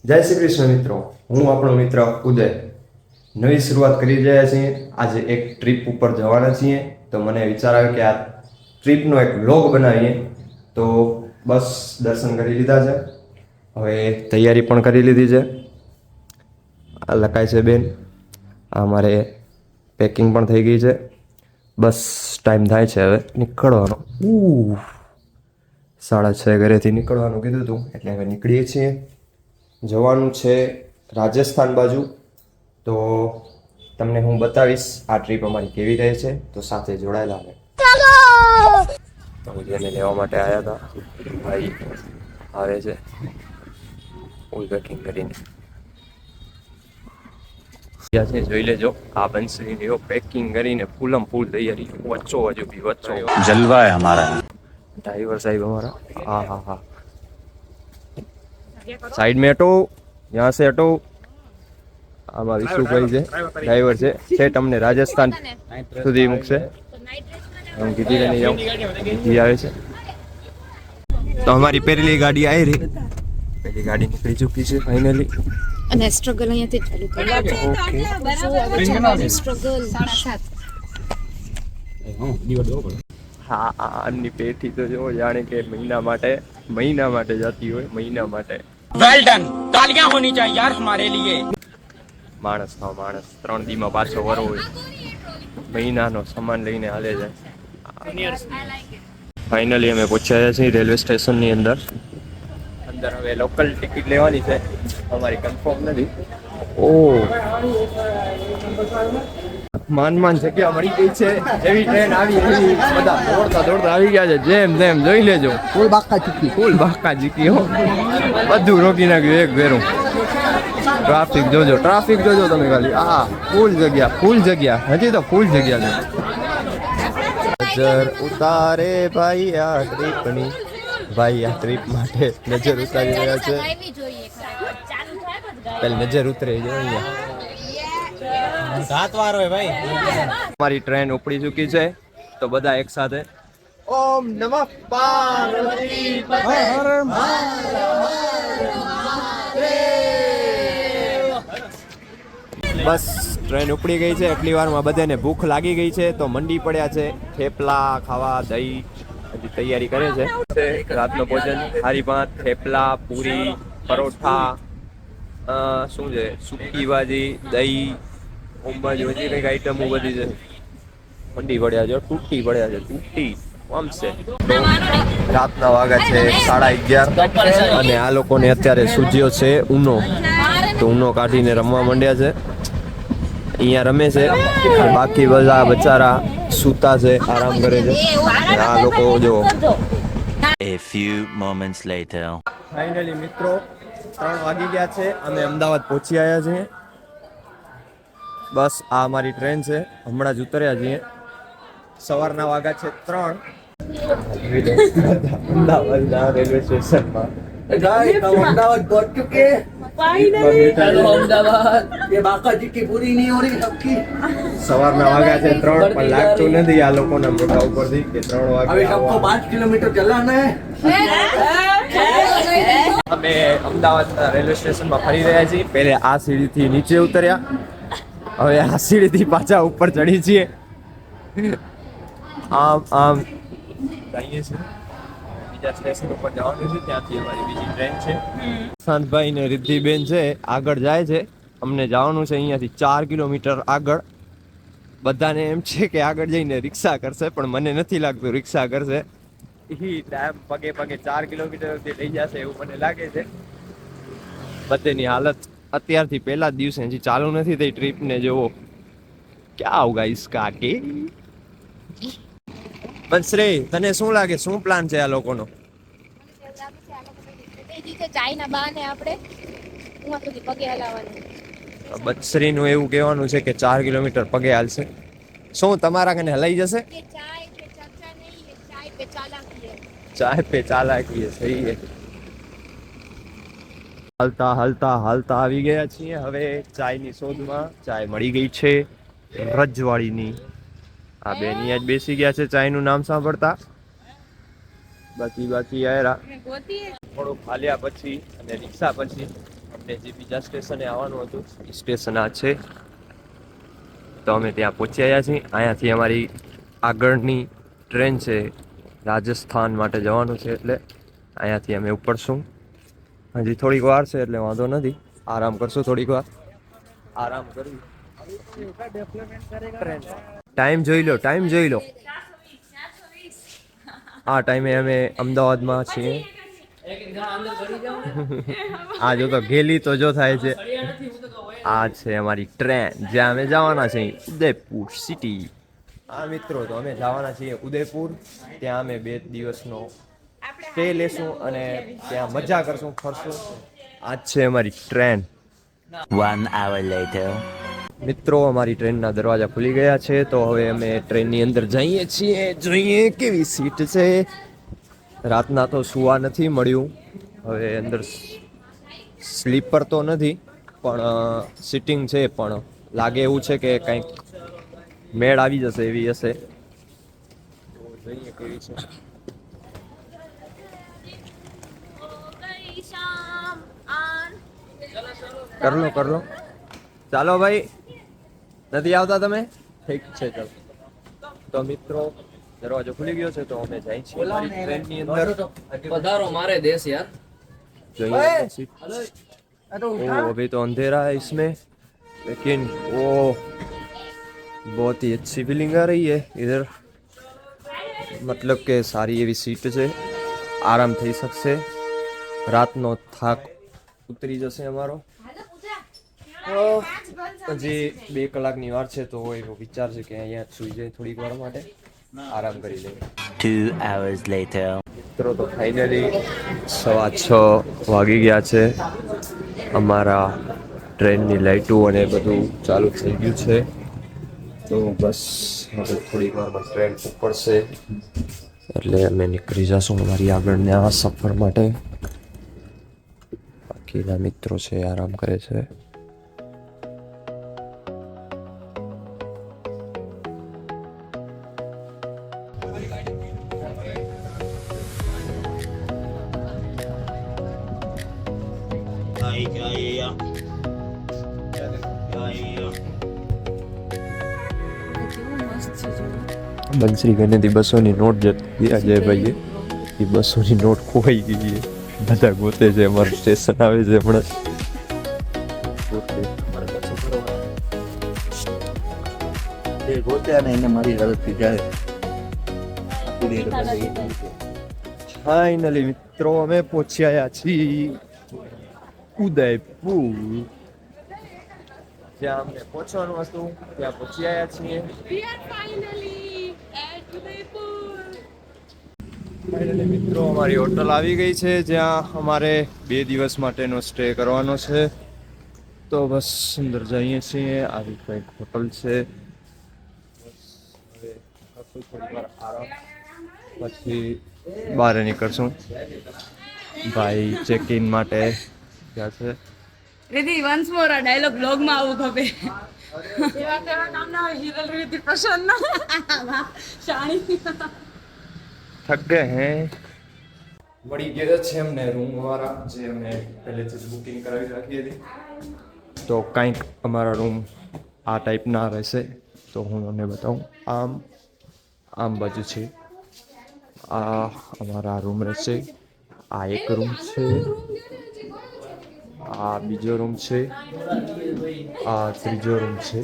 જય શ્રી કૃષ્ણ મિત્રો, હું આપણો મિત્ર ઉદય. નવી શરૂઆત કરી રહ્યા છીએ. આજે એક ટ્રીપ ઉપર જવાના છીએ, તો મને વિચાર આવ્યો કે આ ટ્રીપનો એક વ્લોગ બનાવીએ. તો બસ દર્શન કરી લીધા છે, હવે તૈયારી પણ કરી લીધી છે. આ લખાય છે બેન, આ મારે પેકિંગ પણ થઈ ગઈ છે. બસ ટાઈમ થાય છે હવે નીકળવાનો. 6:30 ઘરેથી નીકળવાનું કીધું હતું, એટલે હવે નીકળીએ છીએ. જવાનું છે રાજસ્થાન બાજુ. તો તમને હું બતાવીશ આ ટ્રીપ અમારી કેવી રહે છે, તો સાથે જોડાયેલા રહે. તો જેને લેવા માટે આવ્યા હતા ભાઈ આવે છે ફૂલ પેકિંગ કરીને. છે જોઈ લેજો, આ બંસરી પેકિંગ કરીને ફૂલમ ફૂલ તૈયારી. વચ્ચો હજુ બી વચ્ચો જલવા હે હમારા. ડ્રાઈવર સાહેબ हमारा, हाँ हाँ हाँ, साइड में हटो, यहाँ से हटो. આમાં વિશુભાઈ છે, ડ્રાઈવર છે. સેટ અમને રાજસ્થાન સુધી મૂકશે. હું કીધી કે નહીં આવું, કીધી આવે છે. તો અમારી પહેલી ગાડી આવી રહી, પહેલી ગાડી નીકળી ચૂકી છે ફાઇનલી. અને સ્ટ્રગલ અહીંયાથી ચાલુ કરવાનું. હા, આની પેઠી તો જો જાણે કે મહિના માટે જતી હોય, મહિના માટે. વેલ ડન, તાલિયાं હોની चाहिए यार हमारे लिए. માણસ 3 દીમાં પાછો વરો હોય, મહિનાનો સામાન લઈને હાલે જાય. ફાઇનલી અમે પહોંચ્યા છીએ રેલવે સ્ટેશનની અંદર. હવે લોકલ ટિકિટ લેવાની છે, અમારી કન્ફર્મ નથી. માન જગ્યા મળી ગઈ છે. જેવી ટ્રેન આવી એવી બધા દોડતા આવી ગયા છે. જેમ તેમ જોઈ લેજો, ફૂલ બાકા ચીકી હો. બધું રોકી નાખ્યું એક ભેરું. ટ્રાફિક જોજો તમે ખાલી. આ ફૂલ જગ્યા હજી તો ફૂલ જગ્યા છે. નજર ઉતારે ભાઈ આ ટ્રીપની, ભાઈ આ ટ્રીપ માટે નજર ઉતારી રહ્યા છે. પેલી નજર ઉતરે જો અહીંયા. 7 વાર હોય ભાઈ. અમારી ટ્રેન ઉપડી ચૂકી છે, તો બધા એક સાથે ઓમ નમઃ પાર્વતી પતે. બસ ટ્રેન ઉપડી ગઈ છે. એટલી વારમાં બધાને ભૂખ લાગી ગઈ છે, તો મંડી પડ્યા છે થેપલા ખાવા. દહીં હજી તૈયારી કરે છે. રાતનો ભોજન હારી ભાત, થેપલા, પૂરી, પરોઠા, શું છે, સૂકી ભાજી, દહીં, ઓમબાજી, હજી કંઈક આઈટમો બધી છે. મંડી પડ્યા છે, તૂટી પડ્યા છે, તૂટી આમ છે. રાતના વાગ્યા છે 11:30 અને આ લોકોને અત્યારે સૂજ્યો છે ઉનો. તો ઉનો કાઢીને રમવા માંડ્યા છે. અહીંયા રમે છે, બાકી બધા બચારા સૂતા છે, આરામ કરે છે. આ લોકો જો. A few moments later. Finally મિત્રો 3 વાગી ગયા છે, અમે અમદાવાદ પહોંચી આવ્યા છીએ. બસ આ અમારી ટ્રેન છે, હમણાં જ ઉતર્યા છીએ. સવારના વાગ્યા છે 3. અમદાવાદના રેલવે સ્ટેશનમાં अहमदाबाद पहुंच चुके हेलो अहमदाबाद ये बाका जी की पूरी नहीं हो रही सबकी સવારના વાગ્યા છે 3, પણ લાગતું નથી આ લોકોના મોઢા ઉપરથી કે 3 अभी વાગ્યા. सबको 5 किलोमीटर चलाना है અમે અમદાવાદના રેલવે સ્ટેશનમાં ફરી રહ્યા છીએ. પહેલે આ સીડીથી નીચે ઉતર્યા, હવે આ સીડીથી પાછા ઉપર ચડી છીએ. આમ જઈએ છીએ બીજા સ્ટેશન ઉપર જવાનું છે, ત્યાંથી અમારી બીજી ટ્રેન છે. શાંતભાઈ ને રિદ્ધિબેન છે, આગળ જાય છે. અમને જવાનું છે અહીંયાથી 4 કિલોમીટર આગળ. બધાને એમ છે કે આગળ જઈને રિક્ષા કરશે, પણ મને નથી લાગતું રિક્ષા કરશે. પગે 4 કિલોમીટર લઈ જશે એવું મને લાગે છે. બધેની હાલત અત્યારથી પહેલા જ દિવસે હજી ચાલુ નથી થઈ ટ્રીપને જોવો. ક્યાં આવગા ઇસકા કે બંસરી, તને શું લાગે, શું પ્લાન છે આ લોકોનો? બંસરીનું એવું કહેવાનું છે કે 4 કિલોમીટર પગે હાલશે. શું તમારા કને હલાઈ જશે? ચાય પે ચાલાકી હે, સહી હે. હાલતા આવી ગયા છીએ હવે ચાયની શોધમાં. ચાય મળી ગઈ છે રજવાડીની. આ બેન અહીંયા જ બેસી ગયા છે ચાયનું નામ સાંભળતા. બાકી આયરા થોડુંક હાલ્યા પછી અને રિક્ષા પછી અમને જે બીજા સ્ટેશને આવવાનું હતું એ સ્ટેશન આ છે, તો અમે ત્યાં પહોંચી આવ્યા છીએ. અહીંયાથી અમારી આગળની ટ્રેન છે, રાજસ્થાન માટે જવાનું છે, એટલે અહીંયાથી અમે ઉપડશું. હજી થોડીક વાર છે એટલે વાંધો નથી, આરામ કરશું થોડીક વાર. આરામ કરી ટાઈમ જોઈ લો, ટાઈમ જોઈ લો. આ ટાઈમે અમે અમદાવાદમાં છીએ. આ જો તો ગેલી તો જો થાય છે. આ છે અમારી ટ્રેન જ્યાં અમે જવાના છીએ, ઉદયપુર સિટી. હા મિત્રો, તો અમે જવાના છીએ ઉદયપુર. ત્યાં અમે 2 દિવસનો સ્ટે લેશું અને ત્યાં મજા કરશું, ફરશું. આ છે અમારી ટ્રેન. 1 hour later. મિત્રો, અમારી ટ્રેનના દરવાજા ખુલી ગયા છે, તો હવે અમે ટ્રેનની અંદર જઈએ છીએ. જોઈએ કેવી સીટ છે. રાતના તો સુવા નથી મળ્યું. હવે અંદર સ્લીપર તો નથી, પણ સિટિંગ છે, પણ લાગે એવું છે કે કંઈક મેળ આવી જશે એવી હશે. તો જોઈએ કેવી છે. કર લો ચાલો ભાઈ. નથી આવતા તમે? ઠીક છે, ચાલો. તો મિત્રો, દરવાજો ખુલી ગયો છે, તો અમે જઈએ છીએ અમારી ટ્રેનની અંદર. पधारो हमारे देश यार। જોઈએ ओ अभी तो अंधेरा है इसमें, लेकिन वो बहुत ही अच्छी फीलिंग आ रही है इधर. मतलब કે સારી એવી સીટ છે, આરામ થઈ શકશે. રાતનો થાક ઉતરી જશે અમારો. હજી 2 કલાકની વાર છે, તો એવો વિચાર છે કે અહીંયા સુઈ જાય થોડીક વાર માટે, આરામ કરી લઈએ. 2 hours later. મિત્રો, તો ફાઇનલી 6:15 વાગી ગયા છે. અમારા ટ્રેનની લાઇટો અને બધું ચાલુ થઈ ગયું છે. તો બસ હવે થોડીક વારમાં ટ્રેન ઉપડશે એટલે અમે નીકળી જશું અમારી આગળના સફર માટે. બાકીના મિત્રો છે આરામ કરે છે. બંસરી ગણેથી 200ની નોટ જતી અજયભાઈએ, એ 200ની નોટ ખોવાઈ ગઈ છે. બધા ગોતે છે, અમારું સ્ટેશન આવે છે હમણાં. ફાઇનલી મિત્રો, અમે પહોંચી આવ્યા છીએ ઉદયપુર. જ્યાં અમને પહોંચવાનું હતું ત્યાં પહોંચી આવ્યા છીએ. ફાઇનલી મિત્રો, અમારી હોટલ આવી ગઈ છે, જ્યાં અમારે 2 દિવસ માટેનો સ્ટે કરવાનો છે. તો બસ અંદર જઈએ છીએ. આવી કંઈક હોટલ છે. હવે થોડી વાર આરામ, પછી બહાર નીકળશું. ભાઈ ચેક ઇન માટે ગયા છે. રીતિ વન્સ મોર આ ડાયલોગ બ્લોગ માં આવું ખપે. એવા કેવા કામ ના હોય. હિરલ રીતિ પ્રસન્ન શાણી થક ગયે હે. મળી ગયા છે અમને રૂમ વાળા, જે અમે પહેલેથી જ બુકિંગ કરાવી રાખી હતી. તો કંઈક અમારા રૂમ આ ટાઈપના રહેશે. તો હું તમને બતાવું. આમ બાજુ છે. આ અમારા રૂમ રહેશે. આ એક રૂમ છે, આ બીજો રૂમ છે, આ ત્રીજો રૂમ છે.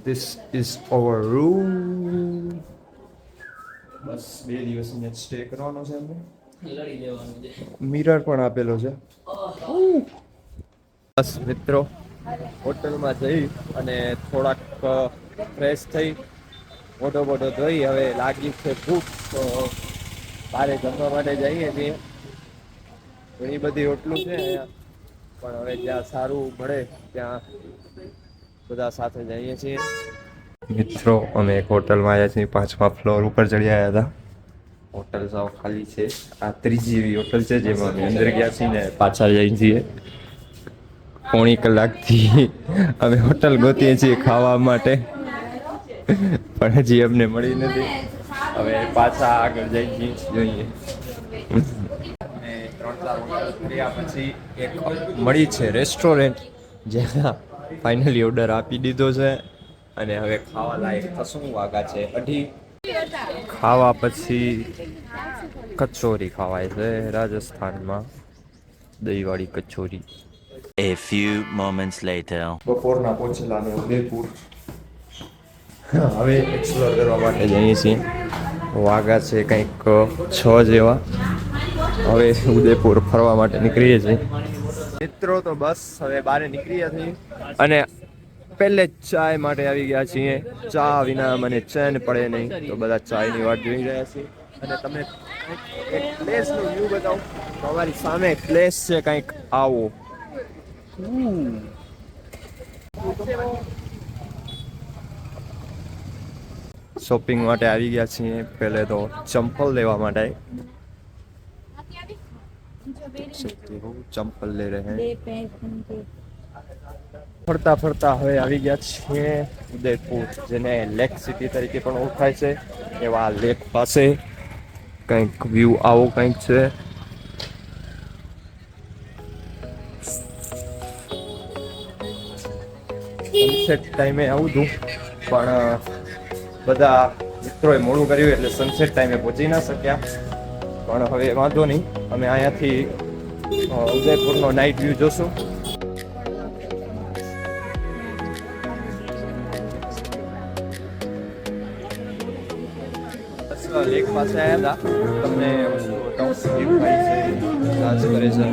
This is our room. બસ 2 દિવસ અહીંયા સ્ટે કરવાનો છે અમને. મિરર પણ આપેલો છે. બસ મિત્રો, હોટલમાં જઈ અને થોડાક ફ્રેશ થઈ, મોટો ધોઈ, હવે લાગી છે ભૂખ, તો બારે જમવા માટે જઈએ છીએ. ઘણી બધી હોટલું છે અહીંયા, પણ હવે જ્યાં સારું મળે ત્યાં બધા સાથે જઈએ છીએ. મિત્રો, અમે એક હોટલમાં આવ્યા છીએ, 5મા ફ્લોર ઉપર ચડી આવ્યા હતા. હોટલ સાવ ખાલી છે. આ 3જી એવી હોટલ છે જેમાં અમે અંદર ગયા છીએ ને પાછા જઈએ છીએ. 1.5 કલાકથી અમે હોટલ ગોતીએ છીએ ખાવા માટે, પણ હજી અમને મળી નથી. હવે પાછા આગળ જઈએ જોઈએ. અમે 3 કર્યા પછી એક મળી છે રેસ્ટોરન્ટ જ્યાં ફાઇનલી ઓર્ડર આપી દીધો છે અને હવે ખાવા લાયક થશું. વાગા છે 2:30. ખાવા પછી કચોરી ખવાય છે રાજસ્થાનમાં, દહીંવાળી kachori. A few moments later. બપોરના પહોંચેલા ને ઉદયપુર હવે એક્સપ્લોર કરવા માટે જઈએ છીએ. વાગા છે કંઈક 6 જેવા. હવે ઉદયપુર ફરવા માટે નીકળીએ છીએ મિત્રો. તો બસ હવે બહાર નીકળીએ છીએ અને પહેલે જ ચાય માટે આવી ગયા છીએ. ચા વિના મને ચેન પડે નહીં, તો બધા ચાયની વાટ જોઈ રહ્યા છીએ. અને તમને એક પ્લેસનો વ્યૂ બતાવું તો અમારી સામે પ્લેસ છે કંઈક આવો. શોપિંગ માટે આવી ગયા છીએ. પહેલે તો ચંપલ લેવા માટે. ચંપલ લે રહે હૈ. ફરતા ફરતા હવે આવી ગયા છીએ ઉદયપુર, જેને લેક સિટી તરીકે પણ ઓળખાય છે. એવા લેક પાસે કંઈક વ્યૂ આવો કંઈક છે. સનસેટ ટાઈમે આવું હતું પણ બધા મિત્રોએ મોડું કર્યું એટલે સનસેટ ટાઈમે પહોંચી ના શક્યા. પણ હવે વાંધો નહીં, અમે અહીંયાથી ઉદયપુરનો નાઇટ વ્યૂ જોશું. લેક પાસે આવ્યા હતા, તમને વસ્તુ બતાવું. એક ભાઈ છે ડાન્સ કરે છે.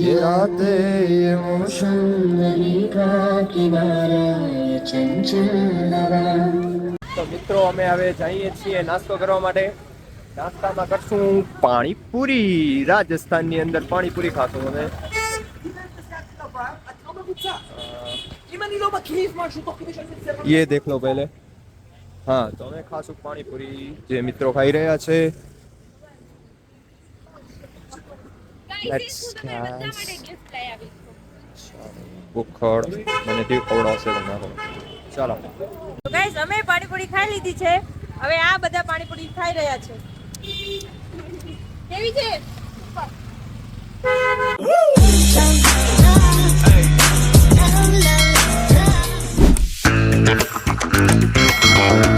ये रातें ये मौसम नहीं का किनारा ये चंचल हवा. તો મિત્રો અમે હવે જઈએ છીએ નાસ્તો કરવા માટે. નાસ્તામાં કરશું પાણીપુરી. રાજસ્થાનની અંદર પાણીપુરી ખાશું અમે. ये देख लो पहले. हाँ तो અમે ખાશું પાણીપુરી જે મિત્રો ખાઈ રહ્યા છે. ભૂખડ મને તે ખવડાવશે તમારો. ચાલો ગાઈસ અમે પાણીપુરી ખાઈ લીધી છે. હવે આ બધા પાણીપુરી ખાઈ રહ્યા છે. કેવી છે? Hey.